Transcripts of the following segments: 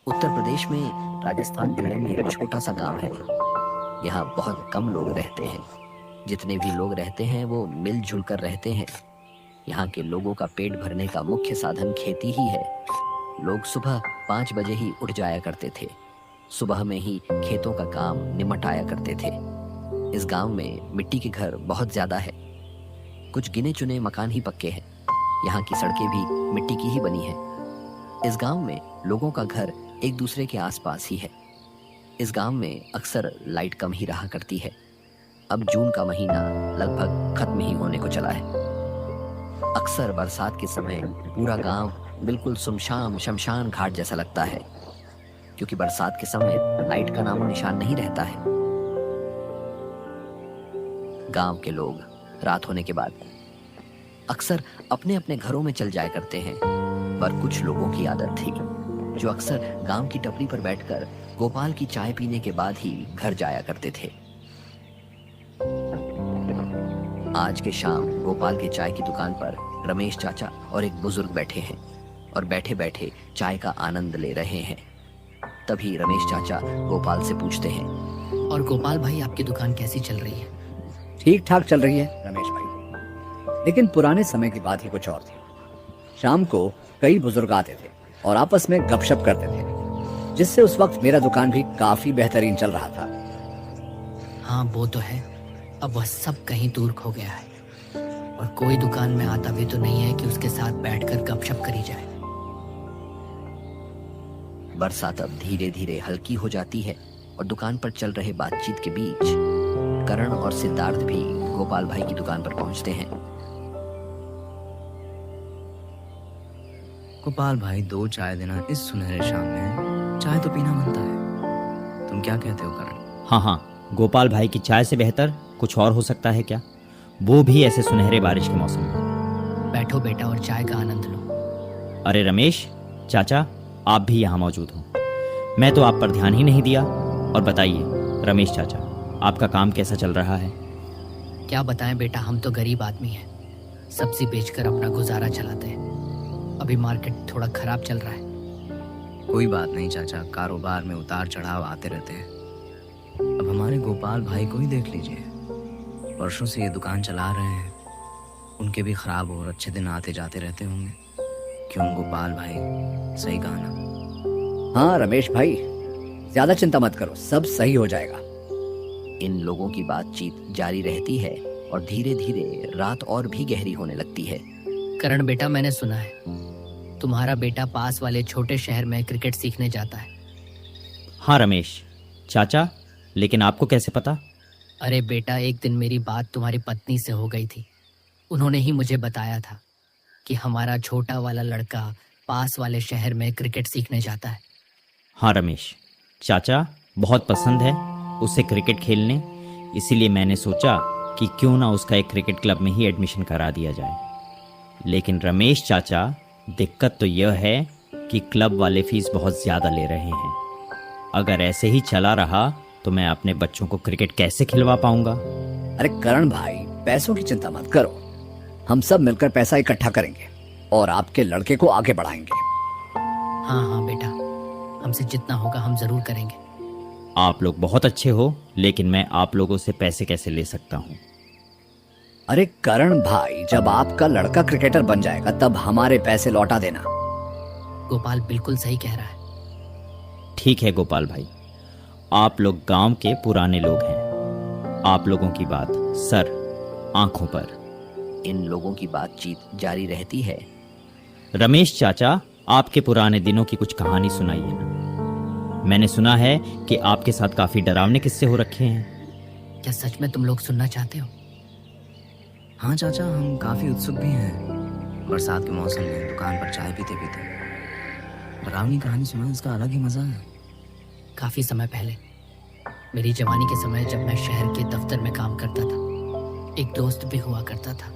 उत्तर प्रदेश में राजस्थान जिले में एक छोटा सा गांव है। यहाँ बहुत कम लोग रहते हैं। जितने भी लोग रहते हैं वो मिलजुल कर रहते हैं। यहाँ के लोगों का पेट भरने का मुख्य साधन खेती ही है। लोग सुबह 5 बजे ही उठ जाया करते थे। सुबह में ही खेतों का काम निमटाया करते थे। इस गांव में मिट्टी के घर बहुत ज्यादा है। कुछ गिने चुने मकान ही पक्के हैं। यहाँ की सड़कें भी मिट्टी की ही बनी है। इस गांव में लोगों का घर एक दूसरे के आसपास ही है। इस गांव में अक्सर लाइट कम ही रहा करती है। अब जून का महीना लगभग खत्म ही होने को चला है। अक्सर बरसात के समय पूरा गांव बिल्कुल सुनसान शमशान घाट जैसा लगता है, क्योंकि बरसात के समय लाइट का नामो निशान नहीं रहता है। गांव के लोग रात होने के बाद अक्सर अपने अपने घरों में चल जाया करते हैं, पर कुछ लोगों की आदत थी जो अक्सर गांव की टपरी पर बैठकर गोपाल की चाय पीने के बाद ही घर जाया करते थे। आज के शाम गोपाल के चाय की दुकान पर रमेश चाचा और एक बुजुर्ग बैठे हैं और बैठे बैठे चाय का आनंद ले रहे हैं। तभी रमेश चाचा गोपाल से पूछते हैं, और गोपाल भाई, आपकी दुकान कैसी चल रही है? ठीक ठाक चल रही है रमेश भाई, लेकिन पुराने समय की बात ही कुछ और थी। शाम को कई बुजुर्ग आते थे और आपस में गपशप करते थे, जिससे उस वक्त मेरा दुकान भी काफी बेहतरीन चल रहा था। हाँ, वो तो है। अब वह सब कहीं दूर खो गया है और कोई दुकान में आता भी तो नहीं है कि उसके साथ बैठकर गपशप करी जाए। बरसात अब धीरे धीरे हल्की हो जाती है और दुकान पर चल रहे बातचीत के बीच करण और सिद्धार्थ भी गोपाल भाई की दुकान पर पहुंचते हैं। गोपाल भाई, 2 चाय देना इस सुनहरे शाम में। चाय तो पीना बनता है। तुम क्या कहते हो करण? हाँ, गोपाल भाई की चाय से बेहतर कुछ और हो सकता है क्या, वो भी ऐसे सुनहरे बारिश के मौसम में। बैठो बेटा और चाय का आनंद लो। अरे रमेश चाचा, आप भी यहाँ मौजूद हो। मैं तो आप पर ध्यान ही नहीं दिया। और बताइए रमेश चाचा, आपका काम कैसा चल रहा है? क्या बताएं बेटा, हम तो गरीब आदमी हैं। सब्जी बेचकर अपना गुजारा चलाते हैं। अभी मार्केट थोड़ा खराब चल रहा है। कोई बात नहीं चाचा, कारोबार में उतार चढ़ाव आते रहते हैं। अब हमारे गोपाल भाई को ही देख लीजिए, वर्षों से ये दुकान चला रहे हैं। उनके भी खराब और अच्छे दिन आते जाते रहते होंगे। क्यों गोपाल भाई, सही कहा ना? हाँ रमेश भाई, ज्यादा चिंता मत करो, सब सही हो जाएगा। इन लोगों की बातचीत जारी रहती है और धीरे धीरे रात और भी गहरी होने लगती है। करण बेटा, मैंने सुना है तुम्हारा बेटा पास वाले छोटे शहर में क्रिकेट सीखने जाता है। हाँ रमेश चाचा, लेकिन आपको कैसे पता? अरे बेटा, एक दिन मेरी बात तुम्हारी पत्नी से हो गई थी। उन्होंने ही मुझे बताया था कि हमारा छोटा वाला लड़का पास वाले शहर में क्रिकेट सीखने जाता है। हाँ रमेश चाचा, बहुत पसंद है उसे क्रिकेट खेलने, इसीलिए मैंने सोचा कि क्यों ना उसका एक क्रिकेट क्लब में ही एडमिशन करा दिया जाए। लेकिन रमेश चाचा, दिक्कत तो यह है कि क्लब वाले फीस बहुत ज़्यादा ले रहे हैं। अगर ऐसे ही चला रहा तो मैं अपने बच्चों को क्रिकेट कैसे खिलवा पाऊंगा? अरे करण भाई, पैसों की चिंता मत करो, हम सब मिलकर पैसा इकट्ठा करेंगे और आपके लड़के को आगे बढ़ाएंगे। हाँ बेटा, हमसे जितना होगा हम जरूर करेंगे। आप लोग बहुत अच्छे हो, लेकिन मैं आप लोगों से पैसे कैसे ले सकता हूँ? अरे करण भाई, जब आपका लड़का क्रिकेटर बन जाएगा तब हमारे पैसे लौटा देना। गोपाल बिल्कुल सही कह रहा है। ठीक है गोपाल भाई, आप लोग गांव के पुराने लोग हैं। आप लोगों की बात सर आंखों पर। इन लोगों की बातचीत जारी रहती है। रमेश चाचा, आपके पुराने दिनों की कुछ कहानी सुनाइए ना। मैंने सुना है कि आपके साथ काफी डरावने किस्से हो रखे हैं। क्या सच में तुम लोग सुनना चाहते हो? हाँ चाचा, हम काफी उत्सुक भी हैं। बरसात के मौसम में दुकान पर चाय पीते पीते डरावनी कहानी सुना, इसका अलग ही मजा है। काफी समय पहले, मेरी जवानी के समय, जब मैं शहर के दफ्तर में काम करता था, एक दोस्त भी हुआ करता था,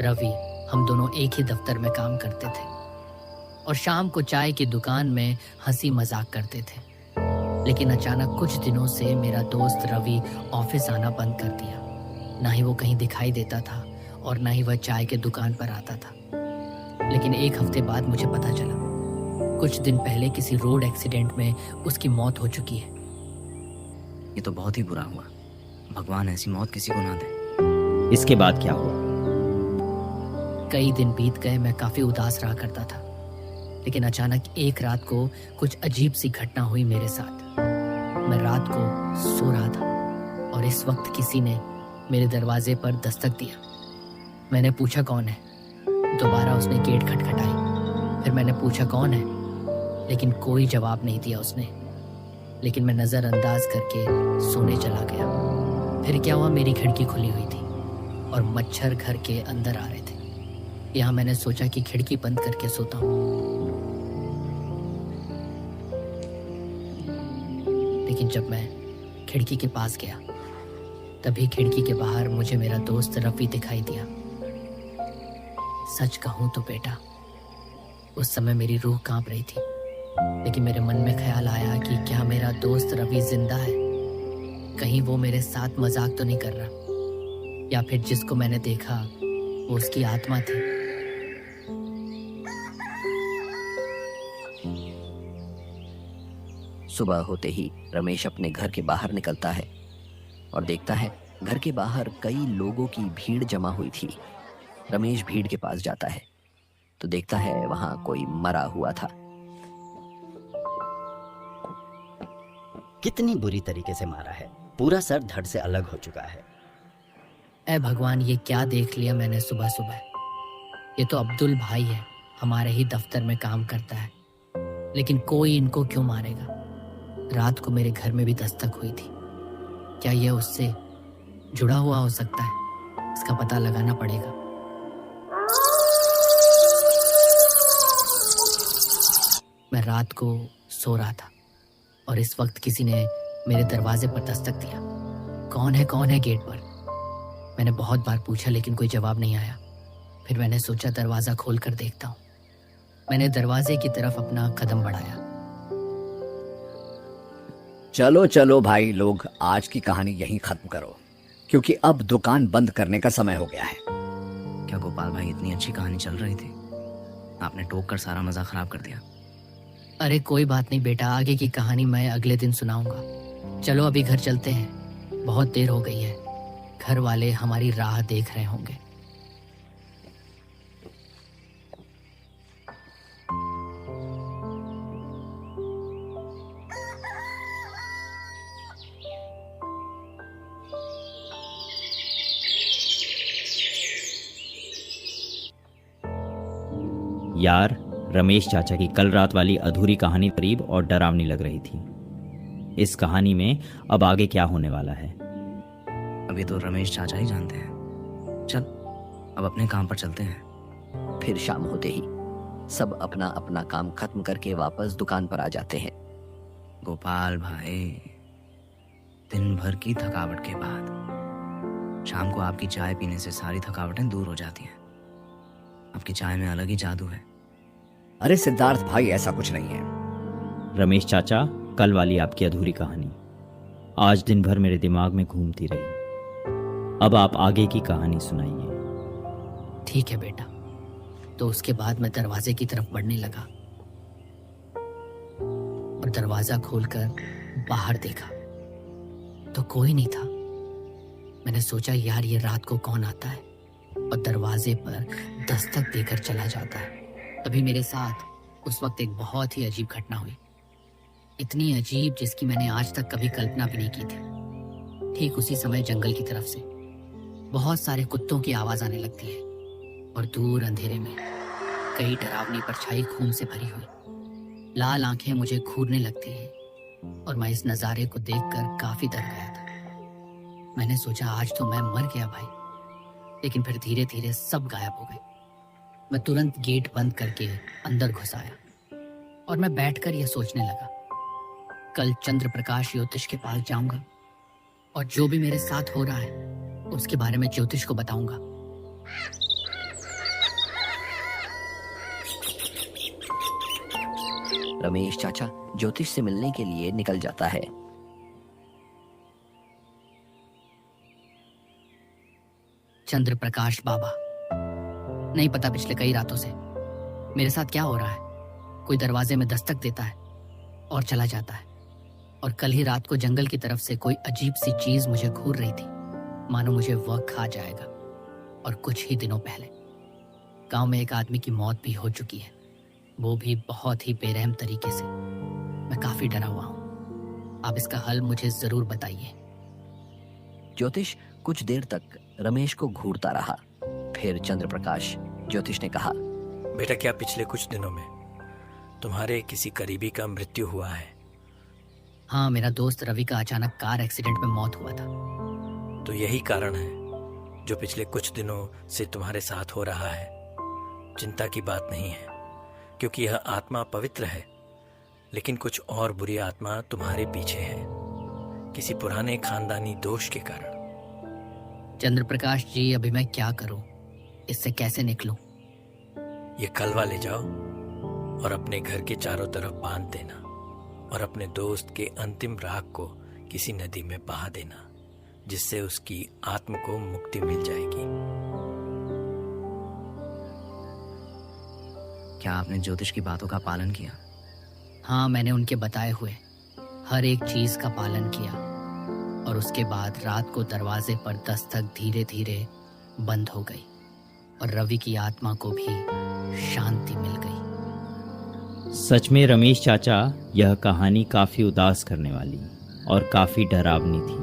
रवि। हम दोनों एक ही दफ्तर में काम करते थे और शाम को चाय की दुकान में हंसी मजाक करते थे। लेकिन अचानक कुछ दिनों से मेरा दोस्त रवि ऑफिस आना बंद कर दिया। ना ही वो कहीं दिखाई देता था और ना ही वह चाय के दुकान पर आता था। लेकिन एक हफ्ते बाद मुझे पता चला कुछ दिन पहले किसी रोड एक्सीडेंट में उसकी मौत हो चुकी है। ये तो बहुत ही बुरा हुआ। भगवान ऐसी मौत किसी को ना दे। इसके बाद क्या हुआ? कई दिन बीत गए, मैं काफी उदास रहा करता था, लेकिन अचानक एक रात को कुछ अजीब सी घटना हुई मेरे साथ। मैं रात को सो रहा था और इस वक्त किसी ने मेरे दरवाजे पर दस्तक दिया। मैंने पूछा कौन है। दोबारा उसने गेट खटखटाई। फिर मैंने पूछा कौन है, लेकिन कोई जवाब नहीं दिया उसने। लेकिन मैं नजरअंदाज करके सोने चला गया। फिर क्या हुआ, मेरी खिड़की खुली हुई थी और मच्छर घर के अंदर आ रहे थे। यहाँ मैंने सोचा कि खिड़की बंद करके सोता हूँ, लेकिन जब मैं खिड़की के पास गया तभी खिड़की के बाहर मुझे मेरा दोस्त रवि दिखाई दिया। सच कहूं तो बेटा, उस समय मेरी रूह कांप रही थी, लेकिन मेरे मन में ख्याल आया कि क्या मेरा दोस्त रवि जिंदा है? कहीं वो मेरे साथ मजाक तो नहीं कर रहा, या फिर जिसको मैंने देखा वो उसकी आत्मा थी। सुबह होते ही रमेश अपने घर के बाहर निकलता है और देखता है घर के बाहर कई लोगों की भीड़ जमा हुई थी। रमेश भीड़ के पास जाता है तो देखता है वहां कोई मरा हुआ था। कितनी बुरी तरीके से मारा है, पूरा सर धड़ से अलग हो चुका है। ऐ भगवान, ये क्या देख लिया मैंने सुबह सुबह। ये तो अब्दुल भाई है, हमारे ही दफ्तर में काम करता है, लेकिन कोई इनको क्यों मारेगा? रात को मेरे घर में भी दस्तक हुई थी। क्या यह उससे जुड़ा हुआ हो सकता है? इसका पता लगाना पड़ेगा। मैं रात को सो रहा था और इस वक्त किसी ने मेरे दरवाजे पर दस्तक दिया। कौन है गेट पर? मैंने बहुत बार पूछा लेकिन कोई जवाब नहीं आया। फिर मैंने सोचा दरवाजा खोलकर देखता हूँ। मैंने दरवाजे की तरफ अपना कदम बढ़ाया। चलो चलो भाई लोग, आज की कहानी यहीं खत्म करो, क्योंकि अब दुकान बंद करने का समय हो गया है। क्या गोपाल भाई, इतनी अच्छी कहानी चल रही थी, आपने टोक कर सारा मजा खराब कर दिया। अरे कोई बात नहीं बेटा, आगे की कहानी मैं अगले दिन सुनाऊंगा। चलो अभी घर चलते हैं, बहुत देर हो गई है। घर वाले हमारी राह देख रहे होंगे। यार, रमेश चाचा की कल रात वाली अधूरी कहानी करीब और डरावनी लग रही थी। इस कहानी में अब आगे क्या होने वाला है अभी तो रमेश चाचा ही जानते हैं। चल अब अपने काम पर चलते हैं। फिर शाम होते ही सब अपना अपना काम खत्म करके वापस दुकान पर आ जाते हैं। गोपाल भाई, दिन भर की थकावट के बाद शाम को आपकी चाय पीने से सारी थकावटें दूर हो जाती हैं। आपकी चाय में अलग ही जादू है। अरे सिद्धार्थ भाई, ऐसा कुछ नहीं है। रमेश चाचा, कल वाली आपकी अधूरी कहानी आज दिन भर मेरे दिमाग में घूमती रही। अब आप आगे की कहानी सुनाइए। ठीक है बेटा। तो उसके बाद मैं दरवाजे की तरफ बढ़ने लगा और दरवाजा खोलकर बाहर देखा तो कोई नहीं था। मैंने सोचा यार, ये रात को कौन आता है और दरवाजे पर दस्तक देकर चला जाता है। तभी मेरे साथ उस वक्त एक बहुत ही अजीब घटना हुई। इतनी अजीब जिसकी मैंने आज तक कभी कल्पना भी नहीं की थी। ठीक उसी समय जंगल की तरफ से बहुत सारे कुत्तों की आवाज आने लगती है और दूर अंधेरे में कई डरावनी परछाई खून से भरी हुई लाल आंखें मुझे घूरने लगती है और मैं इस नजारे को देखकर काफी डर गया था। मैंने सोचा आज तो मैं मर गया भाई, लेकिन फिर धीरे धीरे सब गायब हो गए। मैं तुरंत गेट बंद करके अंदर घुस आया और मैं बैठकर यह सोचने लगा, कल चंद्र प्रकाश ज्योतिष के पास जाऊंगा और जो भी मेरे साथ हो रहा है उसके बारे में ज्योतिष को बताऊंगा। रमेश चाचा ज्योतिष से मिलने के लिए निकल जाता है। चंद्र प्रकाश बाबा, नहीं पता पिछले कई रातों से मेरे साथ क्या हो रहा है। कोई दरवाजे में दस्तक देता है और चला जाता है। और कल ही रात को जंगल की तरफ से कोई अजीब सी चीज मुझे घूर रही थी, मानो मुझे वह खा जाएगा। और कुछ ही दिनों पहले गांव में एक आदमी की मौत भी हो चुकी है, वो भी बहुत ही बेरहम तरीके से। मैं काफी डरा हुआ हूँ, आप इसका हल मुझे जरूर बताइए। ज्योतिष कुछ देर तक रमेश को घूरता रहा। फिर चंद्रप्रकाश ज्योतिष ने कहा, बेटा, क्या पिछले कुछ दिनों में तुम्हारे किसी करीबी का मृत्यु हुआ है? हाँ, मेरा दोस्त रवि का अचानक कार एक्सीडेंट में मौत हुआ था। तो यही कारण है जो पिछले कुछ दिनों से तुम्हारे साथ हो रहा है। चिंता की बात नहीं है, क्योंकि यह आत्मा पवित्र है, लेकिन कुछ और बुरी आत्मा तुम्हारे पीछे है, किसी पुराने खानदानी दोष के कारण। चंद्रप्रकाश जी, अभी मैं क्या करूं? इससे कैसे निकलूं? ये कलवा ले जाओ और अपने घर के चारों तरफ बांध देना, और अपने दोस्त के अंतिम राख को किसी नदी में बहा देना, जिससे उसकी आत्मा को मुक्ति मिल जाएगी। क्या आपने ज्योतिष की बातों का पालन किया? हाँ, मैंने उनके बताए हुए हर एक चीज का पालन किया। और उसके बाद रात को दरवाजे पर दस्तक धीरे धीरे बंद हो गई और रवि की आत्मा को भी शांति मिल गई। सच में रमेश चाचा, यह कहानी काफ़ी उदास करने वाली और काफ़ी डरावनी थी।